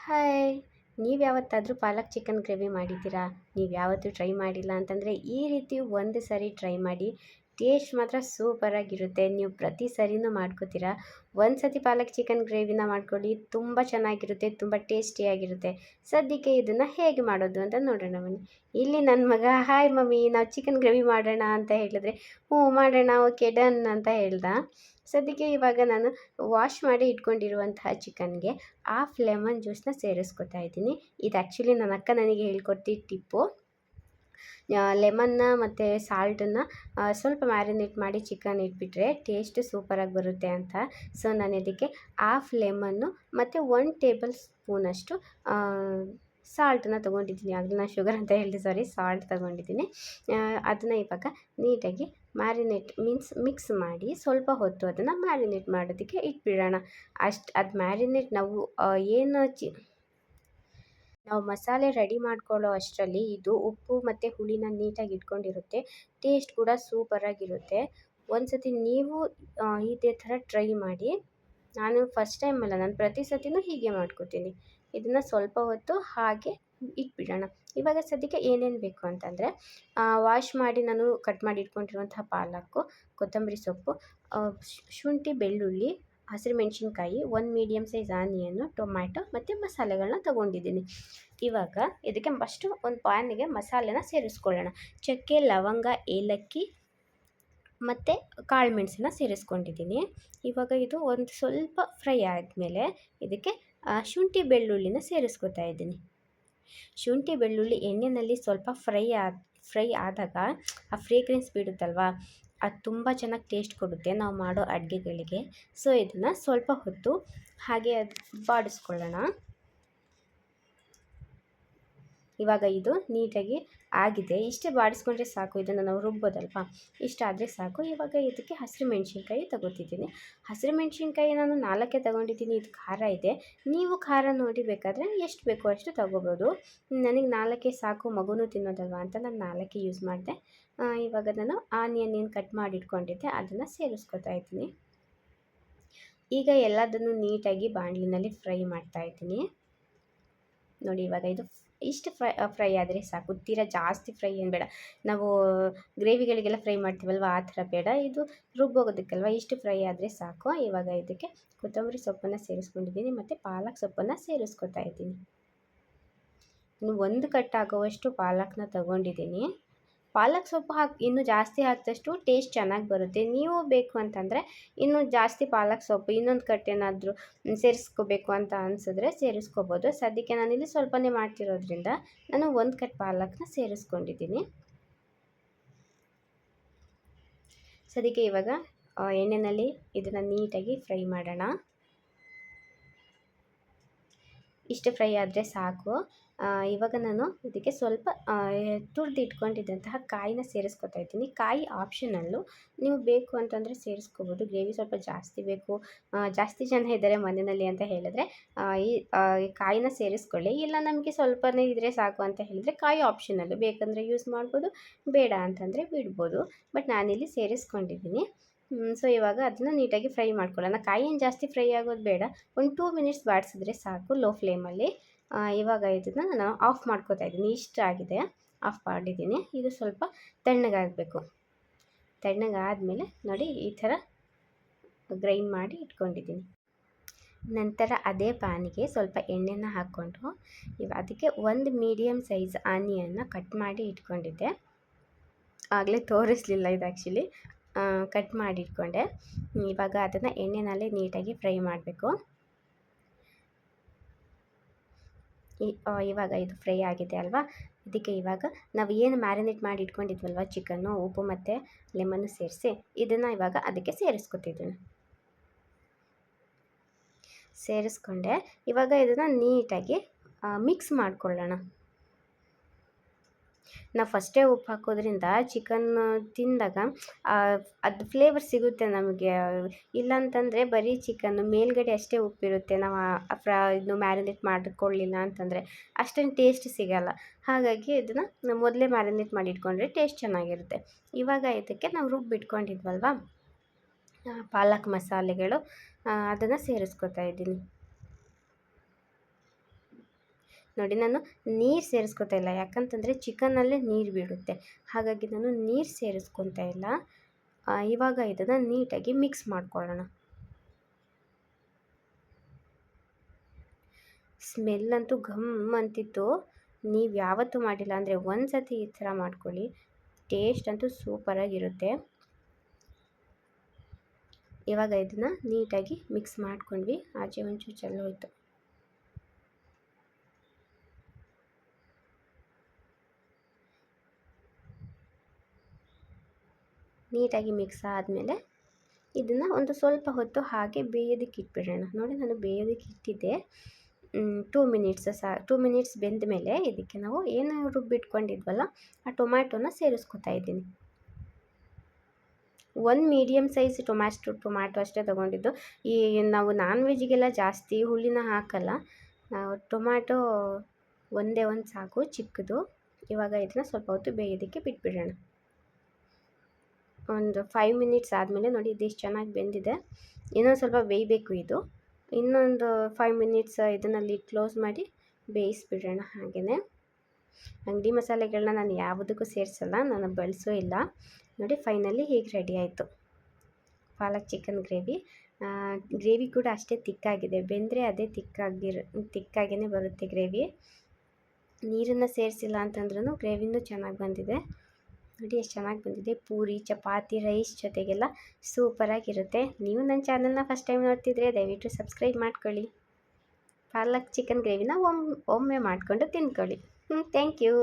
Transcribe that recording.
Hi! ನೀವು ಯಾವತ್ತಾದರೂ ಪಾಲಕ್ chicken gravy ಮಾಡಿದ್ದೀರಾ? ನೀವು ಯಾವತ್ತೂ ಟ್ರೈ ಮಾಡಿಲ್ಲ ಅಂತಂದರೆ ಈ ರೀತಿ ಒಂದು ಸರಿ ಟ್ರೈ ಮಾಡಿ. ಟೇಸ್ಟ್ ಮಾತ್ರ ಸೂಪರಾಗಿರುತ್ತೆ. ನೀವು ಪ್ರತಿ ಸರಿನೂ ಮಾಡ್ಕೋತೀರಾ. ಒಂದು ಸತಿ ಪಾಲಕ್ ಚಿಕನ್ ಗ್ರೇವಿನ ಮಾಡ್ಕೊಳ್ಳಿ. ತುಂಬ ಚೆನ್ನಾಗಿರುತ್ತೆ, ತುಂಬ ಟೇಸ್ಟಿಯಾಗಿರುತ್ತೆ. ಸದ್ಯಕ್ಕೆ ಇದನ್ನು ಹೇಗೆ ಮಾಡೋದು ಅಂತ ನೋಡೋಣ ಬನ್ನಿ. ಇಲ್ಲಿ ನನ್ನ ಮಗ ಹಾಯ್ ಮಮ್ಮಿ ನಾವು ಚಿಕನ್ ಗ್ರೇವಿ ಮಾಡೋಣ ಅಂತ ಹೇಳಿದ್ರೆ, ಹ್ಞೂ ಮಾಡೋಣ ಓಕೆ ಡನ್ ಅಂತ ಹೇಳ್ದ. ಸದ್ಯಕ್ಕೆ ಇವಾಗ ನಾನು ವಾಶ್ ಮಾಡಿ ಇಟ್ಕೊಂಡಿರುವಂತಹ ಚಿಕನ್ಗೆ ಹಾಫ್ ಲೆಮನ್ ಜ್ಯೂಸನ್ನ ಸೇರಿಸ್ಕೊತಾ ಇದ್ದೀನಿ. ಇದು ಆ್ಯಕ್ಚುಲಿ ನನ್ನ ಅಕ್ಕ ನನಗೆ ಹೇಳ್ಕೊಟ್ಟಿದ್ದ ಟಿಪ್ಪು. ಲೆಮನ್ನ ಮತ್ತು ಸಾಲ್ಟನ್ನು ಸ್ವಲ್ಪ ಮ್ಯಾರಿನೇಟ್ ಮಾಡಿ ಚಿಕನ್ ಇಟ್ಬಿಟ್ರೆ ಟೇಸ್ಟ್ ಸೂಪರಾಗಿ ಬರುತ್ತೆ ಅಂತ. ಸೊ ನಾನು ಇದಕ್ಕೆ ಹಾಫ್ ಲೆಮನ್ನು ಮತ್ತು 1 ಟೇಬಲ್ ಸ್ಪೂನಷ್ಟು ಸಾಲ್ಟನ್ನ ತೊಗೊಂಡಿದ್ದೀನಿ. ಆಗಲೇ ನಾನು ಶುಗರ್ ಅಂತ ಹೇಳಿದೆ, ಸಾರಿ, ಸಾಲ್ಟ್ ತೊಗೊಂಡಿದ್ದೀನಿ. ಅದನ್ನು ಇವಾಗ ನೀಟಾಗಿ ಮಿಕ್ಸ್ ಮಾಡಿ ಸ್ವಲ್ಪ ಹೊತ್ತು ಅದನ್ನು ಮ್ಯಾರಿನೇಟ್ ಮಾಡೋದಕ್ಕೆ ಇಟ್ಬಿಡೋಣ. ಅದು ಮ್ಯಾರಿನೇಟ್ ನಾವು ಮಸಾಲೆ ರೆಡಿ ಮಾಡ್ಕೊಳ್ಳೋ ಅಷ್ಟರಲ್ಲಿ ಇದು ಉಪ್ಪು ಮತ್ತು ಹುಳಿನ ನೀಟಾಗಿ ಇಟ್ಕೊಂಡಿರುತ್ತೆ. ಟೇಸ್ಟ್ ಕೂಡ ಸೂಪರಾಗಿರುತ್ತೆ. ಒಂದು ಸತಿ ನೀವು ಇದೇ ಥರ ಟ್ರೈ ಮಾಡಿ. ನಾನು ಫಸ್ಟ್ ಟೈಮ್ ಅಲ್ಲ, ನಾನು ಪ್ರತಿ ಸತಿನೂ ಹೀಗೆ ಮಾಡ್ಕೋತೀನಿ. ಇದನ್ನು ಸ್ವಲ್ಪ ಹೊತ್ತು ಹಾಗೆ ಇಟ್ಬಿಡೋಣ. ಇವಾಗ ಸದ್ಯಕ್ಕೆ ಏನೇನು ಬೇಕು ಅಂತಂದರೆ, ವಾಶ್ ಮಾಡಿ ನಾನು ಕಟ್ ಮಾಡಿ ಇಟ್ಕೊಂಡಿರುವಂತಹ ಪಾಲಕ್ಕು, ಕೊತ್ತಂಬರಿ ಸೊಪ್ಪು, ಶುಂಠಿ, ಬೆಳ್ಳುಳ್ಳಿ, ಹಸಿರುಮೆಣ್ಸಿನ್ಕಾಯಿ, 1 ಮೀಡಿಯಮ್ ಸೈಜ್ ಆನಿಯನ್ನು, ಟೊಮ್ಯಾಟೊ ಮತ್ತು ಮಸಾಲೆಗಳನ್ನ ತೊಗೊಂಡಿದ್ದೀನಿ. ಇವಾಗ ಇದಕ್ಕೆ ಫಸ್ಟು ಒಂದು ಪ್ಯಾನಿಗೆ ಮಸಾಲೆನ ಸೇರಿಸ್ಕೊಳ್ಳೋಣ. ಚಕ್ಕೆ, ಲವಂಗ, ಏಲಕ್ಕಿ ಮತ್ತು ಕಾಳು ಮೆಣಸನ್ನ ಸೇರಿಸ್ಕೊಂಡಿದ್ದೀನಿ. ಇವಾಗ ಇದು ಒಂದು ಸ್ವಲ್ಪ ಫ್ರೈ ಆದಮೇಲೆ ಇದಕ್ಕೆ ಶುಂಠಿ ಬೆಳ್ಳುಳ್ಳಿನ ಸೇರಿಸ್ಕೊತಾ ಇದ್ದೀನಿ. ಶುಂಠಿ ಬೆಳ್ಳುಳ್ಳಿ ಎಣ್ಣೆಯಲ್ಲಿ ಸ್ವಲ್ಪ ಫ್ರೈ ಆದಾಗ ಆ ಫ್ರೇಗ್ರೆನ್ಸ್ ಬಿಡುತ್ತಲ್ವ, ಅದು ತುಂಬ ಚೆನ್ನಾಗಿ ಟೇಸ್ಟ್ ಕೊಡುತ್ತೆ ನಾವು ಮಾಡೋ ಅಡುಗೆಗಳಿಗೆ. ಸೊ ಇದನ್ನು ಸ್ವಲ್ಪ ಹೊತ್ತು ಹಾಗೆ ಬಾಡಿಸ್ಕೊಳ್ಳೋಣ. ಇವಾಗ ಇದು ನೀಟಾಗಿ ಆಗಿದೆ. ಇಷ್ಟೇ ಬಾಡಿಸ್ಕೊಂಡ್ರೆ ಸಾಕು, ಇದನ್ನು ನಾವು ರುಬ್ಬೋದಲ್ವ, ಇಷ್ಟಾದರೆ ಸಾಕು. ಇವಾಗ ಇದಕ್ಕೆ ಹಸಿರು ಮೆಣಸಿನ್ಕಾಯಿ ತಗೋತಿದ್ದೀನಿ. ಹಸಿರು ಮೆಣಸಿನ್ಕಾಯಿ ನಾನು 4 ತೊಗೊಂಡಿದ್ದೀನಿ. ಇದು ಖಾರ ಇದೆ. ನೀವು ಖಾರ ನೋಡಿ ಬೇಕಾದರೆ ಎಷ್ಟು ಬೇಕೋ ಅಷ್ಟು ತೊಗೋಬೋದು. ನನಗೆ 4 ಸಾಕು, ಮಗುನೂ ತಿನ್ನೋದಲ್ವ ಅಂತ ನಾನು 4 ಯೂಸ್ ಮಾಡಿದೆ. ಇವಾಗ ನಾನು ಆನಿಯನ್ ಏನು ಕಟ್ ಮಾಡಿ ಇಟ್ಕೊಂಡಿದ್ದೆ ಅದನ್ನು ಸೇರಿಸ್ಕೊತಾ ಇದ್ದೀನಿ. ಈಗ ಎಲ್ಲದನ್ನು ನೀಟಾಗಿ ಬಾಣಲಿನಲ್ಲಿ ಫ್ರೈ ಮಾಡ್ತಾಯಿದ್ದೀನಿ. ನೋಡಿ, ಇವಾಗ ಇದು ಇಷ್ಟು ಫ್ರೈ ಆದರೆ ಸಾಕು. ತೀರಾ ಜಾಸ್ತಿ ಫ್ರೈ ಏನು ಬೇಡ. ನಾವು ಗ್ರೇವಿಗಳಿಗೆಲ್ಲ ಫ್ರೈ ಮಾಡ್ತೀವಲ್ವ, ಆ ಥರ ಬೇಡ. ಇದು ರುಬ್ಬೋಗೋದಕ್ಕಲ್ವ, ಇಷ್ಟು ಫ್ರೈ ಆದರೆ ಸಾಕು. ಇವಾಗ ಇದಕ್ಕೆ ಕೊತ್ತಂಬರಿ ಸೊಪ್ಪನ್ನು ಸೇರಿಸ್ಕೊಂಡಿದ್ದೀನಿ ಮತ್ತು ಪಾಲಕ್ ಸೊಪ್ಪನ್ನು ಸೇರಿಸ್ಕೊತಾ ಇದ್ದೀನಿ. ಇನ್ನು 1 ಕಟ್ ಆಗುವಷ್ಟು ಪಾಲಕ್ನ ತೊಗೊಂಡಿದ್ದೀನಿ. ಪಾಲಕ್ ಸೊಪ್ಪು ಇನ್ನೂ ಜಾಸ್ತಿ ಹಾಕಿದಷ್ಟು ಟೇಸ್ಟ್ ಚೆನ್ನಾಗಿ ಬರುತ್ತೆ. ನೀವು ಬೇಕು ಅಂತಂದರೆ ಇನ್ನೂ ಜಾಸ್ತಿ ಪಾಲಕ್ ಸೊಪ್ಪು ಇನ್ನೊಂದು ಕಟ್ ಏನಾದರೂ ಸೇರಿಸ್ಕೋಬೇಕು ಅಂತ ಅನಿಸಿದ್ರೆ ಸೇರಿಸ್ಕೋಬೋದು. ಸದ್ಯಕ್ಕೆ ನಾನಿಲ್ಲಿ ಸ್ವಲ್ಪನೇ ಮಾಡ್ತಿರೋದ್ರಿಂದ ನಾನು 1 ಕಟ್ ಪಾಲಕ್ನ ಸೇರಿಸ್ಕೊಂಡಿದ್ದೀನಿ. ಸದ್ಯಕ್ಕೆ ಇವಾಗ ಎಣ್ಣೆಯಲ್ಲಿ ಇದನ್ನು ನೀಟಾಗಿ ಫ್ರೈ ಮಾಡೋಣ. ಇಷ್ಟು ಫ್ರೈ ಆದರೆ ಸಾಕು. ಇವಾಗ ನಾನು ಇದಕ್ಕೆ ಸ್ವಲ್ಪ ತುರಿದು ಇಟ್ಕೊಂಡಿದ್ದಂತಹ ಕಾಯಿನ ಸೇರಿಸ್ಕೊತಾ ಇದ್ದೀನಿ. ಕಾಯಿ ಆಪ್ಷನಲ್ಲು, ನೀವು ಬೇಕು ಅಂತಂದರೆ ಸೇರಿಸ್ಕೋಬೋದು. ಗ್ರೇವಿ ಸ್ವಲ್ಪ ಜಾಸ್ತಿ ಬೇಕು, ಜಾಸ್ತಿ ಜನ ಇದ್ದಾರೆ ಮನೆಯಲ್ಲಿ ಅಂತ ಹೇಳಿದ್ರೆ ಈ ಕಾಯಿನ ಸೇರಿಸ್ಕೊಳ್ಳಿ. ಇಲ್ಲ ನಮಗೆ ಸ್ವಲ್ಪನೇ ಇದ್ದರೆ ಸಾಕು ಅಂತ ಹೇಳಿದರೆ ಕಾಯಿ ಆಪ್ಷನಲ್ಲು, ಬೇಕಂದರೆ ಯೂಸ್ ಮಾಡ್ಬೋದು, ಬೇಡ ಅಂತಂದರೆ ಬಿಡ್ಬೋದು. ಬಟ್ ನಾನಿಲ್ಲಿ ಸೇರಿಸ್ಕೊಂಡಿದ್ದೀನಿ. ಸೊ ಇವಾಗ ಅದನ್ನು ನೀಟಾಗಿ ಫ್ರೈ ಮಾಡ್ಕೊಳ್ಳೋಣ. ಕಾಯಿ ಏನು ಜಾಸ್ತಿ ಫ್ರೈ ಆಗೋದು ಬೇಡ, ಒಂದು 2 ಮಿನಿಟ್ಸ್ ಬಾಡಿಸಿದ್ರೆ ಸಾಕು ಲೋ ಫ್ಲೇಮಲ್ಲಿ. ಇವಾಗ ಇದನ್ನು ನಾನು ಆಫ್ ಮಾಡ್ಕೋತಾ ಇದ್ದೀನಿ. ಇಷ್ಟ ಆಗಿದೆ, ಆಫ್ ಮಾಡಿದ್ದೀನಿ. ಇದು ಸ್ವಲ್ಪ ತಣ್ಣಗಾಗಬೇಕು. ತಣ್ಣಗಾದಮೇಲೆ ನೋಡಿ ಈ ಥರ ಗ್ರೈಂಡ್ ಮಾಡಿ ಇಟ್ಕೊಂಡಿದ್ದೀನಿ. ನಂತರ ಅದೇ ಪ್ಯಾನಿಗೆ ಸ್ವಲ್ಪ ಎಣ್ಣೆನ ಹಾಕ್ಕೊಂಡು ಅದಕ್ಕೆ 1 ಮೀಡಿಯಮ್ ಸೈಜ್ ಆನಿಯನ್ನ ಕಟ್ ಮಾಡಿ ಇಟ್ಕೊಂಡಿದ್ದೆ. ಆಗಲೇ ತೋರಿಸಲಿಲ್ಲ, ಇದು ಆ್ಯಕ್ಚುಲಿ ಕಟ್ ಮಾಡಿ ಇಟ್ಕೊಂಡೆ. ಇವಾಗ ಅದನ್ನು ಎಣ್ಣೆನಲ್ಲೇ ನೀಟಾಗಿ ಫ್ರೈ ಮಾಡಬೇಕು. ಇವಾಗ ಇದು ಫ್ರೈ ಆಗಿದೆ ಅಲ್ವಾ, ಇದಕ್ಕೆ ಇವಾಗ ನಾವು ಏನು ಮ್ಯಾರಿನೇಟ್ ಮಾಡಿ ಇಟ್ಕೊಂಡಿದ್ವಲ್ವ ಚಿಕನ್ನು, ಉಪ್ಪು ಮತ್ತು ಲೆಮನ್ನು ಸೇರಿಸಿ ಇದನ್ನು ಇವಾಗ ಅದಕ್ಕೆ ಸೇರಿಸ್ಕೊಂಡೆ. ಇವಾಗ ಇದನ್ನು ನೀಟಾಗಿ ಮಿಕ್ಸ್ ಮಾಡ್ಕೊಳ್ಳೋಣ. ನಾವು ಫಸ್ಟೇ ಉಪ್ಪು ಹಾಕೋದ್ರಿಂದ ಚಿಕನ್ ತಿಂದಾಗ ಅದು ಫ್ಲೇವರ್ ಸಿಗುತ್ತೆ ನಮಗೆ. ಇಲ್ಲಾಂತಂದರೆ ಬರೀ ಚಿಕನ್ನು ಮೇಲ್ಗಡೆ ಅಷ್ಟೇ ಉಪ್ಪಿರುತ್ತೆ. ನಾವು ಇದನ್ನು ಮ್ಯಾರಿನೇಟ್ ಮಾಡಿಕೊಳ್ಳಿಲ್ಲ ಅಂತಂದರೆ ಅಷ್ಟೊಂದು ಟೇಸ್ಟ್ ಸಿಗೋಲ್ಲ. ಹಾಗಾಗಿ ಇದನ್ನು ಮೊದಲೇ ಮ್ಯಾರಿನೇಟ್ ಮಾಡಿ ಇಟ್ಕೊಂಡ್ರೆ ಟೇಸ್ಟ್ ಚೆನ್ನಾಗಿರುತ್ತೆ. ಇವಾಗ ಇದಕ್ಕೆ ನಾವು ರುಬ್ಬಿಟ್ಕೊಂಡಿದ್ವಲ್ವ ಪಾಲಕ್ ಮಸಾಲೆಗಳು, ಅದನ್ನು ಸೇರಿಸ್ಕೊತಾ ಇದ್ದೀನಿ. ನೋಡಿ ನಾನು ನೀರು ಸೇರಿಸ್ಕೊತಾ ಇಲ್ಲ, ಯಾಕಂತಂದರೆ ಚಿಕನ್ನಲ್ಲೇ ನೀರು ಬಿಡುತ್ತೆ, ಹಾಗಾಗಿ ನಾನು ನೀರು ಸೇರಿಸ್ಕೊತಾ ಇಲ್ಲ. ಇವಾಗ ಇದನ್ನು ನೀಟಾಗಿ ಮಿಕ್ಸ್ ಮಾಡ್ಕೊಳ್ಳೋಣ. ಸ್ಮೆಲ್ಲಂತೂ ಘಮ್ ಅಂತಿತ್ತು. ನೀವು ಯಾವತ್ತೂ ಮಾಡಿಲ್ಲ ಅಂದರೆ ಒಂದು ಸತಿ ಈ ಥರ ಮಾಡ್ಕೊಳ್ಳಿ, ಟೇಸ್ಟ್ ಅಂತೂ ಸೂಪರಾಗಿರುತ್ತೆ. ಇವಾಗ ಇದನ್ನು ನೀಟಾಗಿ ಮಿಕ್ಸ್ ಮಾಡ್ಕೊಂಡ್ವಿ, ಆಚೆ ಒಂಚೂರು ಚೆಲ್ಲೋಯ್ತು. ನೀಟಾಗಿ ಮಿಕ್ಸ್ ಆದಮೇಲೆ ಇದನ್ನು ಒಂದು ಸ್ವಲ್ಪ ಹೊತ್ತು ಹಾಗೆ ಬೇಯೋದಕ್ಕೆ ಇಟ್ಬಿಡೋಣ. ನೋಡಿ ನಾನು ಬೇಯೋದಕ್ಕೆ ಇಟ್ಟಿದ್ದೆ 2 ಮಿನಿಟ್ಸ್ 2 ಮಿನಿಟ್ಸ್ ಬೆಂದ ಮೇಲೆ ಇದಕ್ಕೆ ನಾವು ಏನು ರುಬ್ಬಿಟ್ಕೊಂಡಿದ್ವಲ್ಲ ಆ ಟೊಮ್ಯಾಟೊನ ಸೇರಿಸ್ಕೊತಾ ಇದ್ದೀನಿ. 1 ಮೀಡಿಯಮ್ ಸೈಜ್ ಟೊಮ್ಯಾಟೊ ಅಷ್ಟೇ ತೊಗೊಂಡಿದ್ದು. ಈ ನಾವು ನಾನ್ ವೆಜ್ಜಿಗೆಲ್ಲ ಜಾಸ್ತಿ ಹುಳಿನ ಹಾಕಲ್ಲ, ಟೊಮ್ಯಾಟೊ ಒಂದೇ ಒಂದು ಸಾಕು ಚಿಕ್ಕದು. ಇವಾಗ ಇದನ್ನು ಸ್ವಲ್ಪ ಹೊತ್ತು ಬೇಯೋದಕ್ಕೆ ಬಿಟ್ಬಿಡೋಣ. ಒಂದು 5 ಮಿನಿಟ್ಸ್ ಆದಮೇಲೆ ನೋಡಿ ಇದಿಷ್ಟು ಚೆನ್ನಾಗಿ ಬೆಂದಿದೆ. ಇನ್ನೊಂದು ಸ್ವಲ್ಪ ಬೇಯಬೇಕು ಇದು. ಇನ್ನೊಂದು 5 ಮಿನಿಟ್ಸ್ ಇದನ್ನು ಲಿಡ್ ಕ್ಲೋಸ್ ಮಾಡಿ ಬೇಯಿಸ್ಬಿಡೋಣ. ಹಾಗೆಯೇ ಅಂಗಡಿ ಮಸಾಲೆಗಳನ್ನ ನಾನು ಯಾವುದಕ್ಕೂ ಸೇರಿಸಲ್ಲ, ನಾನು ಬಳಸೋ ಇಲ್ಲ. ನೋಡಿ ಫೈನಲಿ ಹೀಗೆ ರೆಡಿ ಆಯಿತು ಪಾಲಕ್ ಚಿಕನ್ ಗ್ರೇವಿ. ಗ್ರೇವಿ ಕೂಡ ಅಷ್ಟೇ ತಿಕ್ಕಾಗಿದೆ, ಬೆಂದರೆ ಅದೇ ತಿಕ್ಕಾಗೇ ಬರುತ್ತೆ ಗ್ರೇವಿ. ನೀರನ್ನು ಸೇರಿಸಿಲ್ಲ ಅಂತಂದ್ರೂ ಗ್ರೇವಿನೂ ಚೆನ್ನಾಗಿ ಬಂದಿದೆ. ನೋಡಿ ಎಷ್ಟು ಚೆನ್ನಾಗಿ ಬಂದಿದೆ. ಪೂರಿ, ಚಪಾತಿ, ರೈಸ್ ಜೊತೆಗೆಲ್ಲ ಸೂಪರಾಗಿರುತ್ತೆ. ನೀವು ನನ್ನ ಚಾನಲ್ನ ಫಸ್ಟ್ ಟೈಮ್ ನೋಡ್ತಿದ್ರೆ ದಯವಿಟ್ಟು ಸಬ್ಸ್ಕ್ರೈಬ್ ಮಾಡ್ಕೊಳ್ಳಿ. ಪಾಲಕ್ ಚಿಕನ್ ಗ್ರೇವಿನ ಒಮ್ಮೆ ಮಾಡಿಕೊಂಡು ತಿನ್ಕೊಳ್ಳಿ. Thank you.